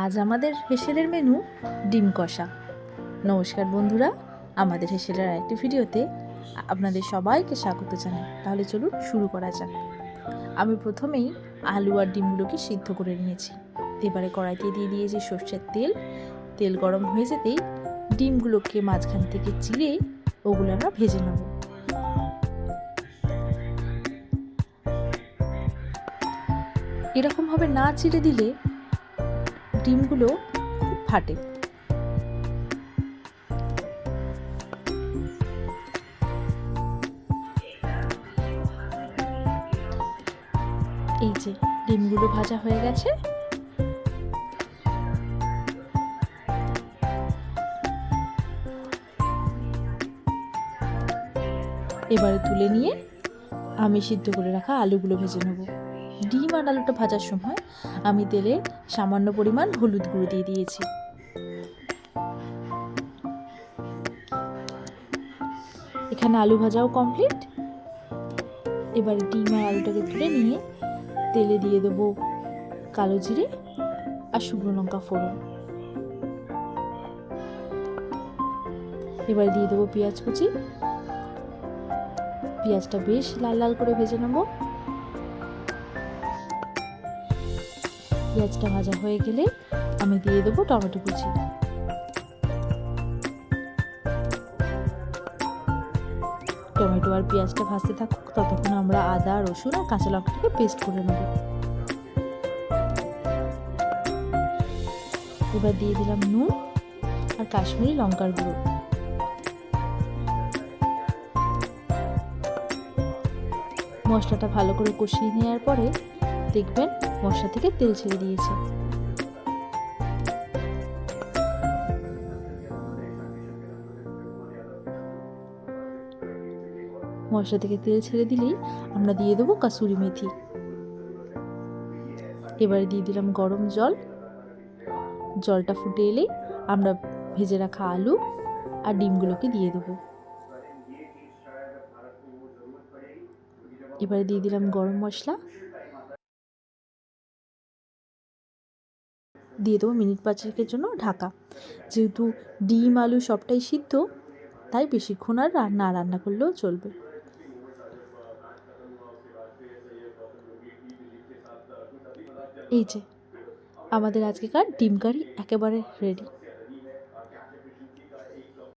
আজ আমাদের হেসেলের মেনু ডিম কষা। নমস্কার বন্ধুরা, আমাদের হেসেলের আরেকটি ভিডিওতে আপনাদের সবাইকে স্বাগত জানাই। তাহলে চলুন শুরু করা যাক। আমি প্রথমেই আলু আর ডিমগুলোকে সিদ্ধ করে নিয়েছি। এবারে কড়াইতে দিয়ে দিয়েছি সর্ষের তেল। তেল গরম হয়ে যেতেই ডিমগুলোকে মাঝখান থেকে চিড়ে ওগুলো আমরা ভেজে নেব। এরকমভাবে না চিড়ে দিলে ডিমগুলো খুব ফাটে। এই যে ডিমগুলো ভাজা হয়ে গেছে। এবারে তুলে নিয়ে আমি সিদ্ধ করে রাখা আলুগুলো ভেজে নেব। ডিম আর আলুটা ভাজার সময় আমি তেলে সামান্য পরিমাণ হলুদ গুঁড়ো দিয়ে দিয়েছি। এখানে আলু ভাজাও কমপ্লিট। এবার ডিম আর আলুটাকে তুলে নিয়ে তেলে দিয়ে দেবো কালো জিরে আর শুকনো লঙ্কা ফোড়ন। এবার দিয়ে দেবো পেঁয়াজ কুচি। পেঁয়াজটা বেশ লাল লাল করে ভেজে নেব। পেঁয়াজটা ভাজা হয়ে গেলে আমি দিয়ে দেবো টমেটো কুচি। টমেটো আর পেঁয়াজটা ভাজতে থাকুক, ততক্ষণ আমরা আদা, রসুন আর কাঁচা লঙ্কাটাকে পেস্ট করে নেব। এবার দিয়ে দিলাম নুন আর কাশ্মীরি লঙ্কার গুঁড়ো। মশলাটা ভালো করে কষিয়ে নেওয়ার পরে দেখবেন মশলা থেকে তেল ছেড়ে দিয়েছে। মশলা থেকে তেল ছেড়ে দিলেই আমরা দিয়ে দেবো কাসুরি মেথি। এবারে দিয়ে দিলাম গরম জল। জলটা ফুটে এলেই আমরা ভেজে রাখা আলু আর ডিমগুলোকে দিয়ে দেবো। এবারে দিয়ে দিলাম গরম মশলা, দিয়ে দেবো মিনিট 5-এর জন্য ঢাকা। যেহেতু ডিম আলু সবটাই সিদ্ধ, তাই বেশিক্ষণ আর রান্না করলেও চলবে। এই যে আমাদের আজকেকার ডিম কারি একেবারে রেডি।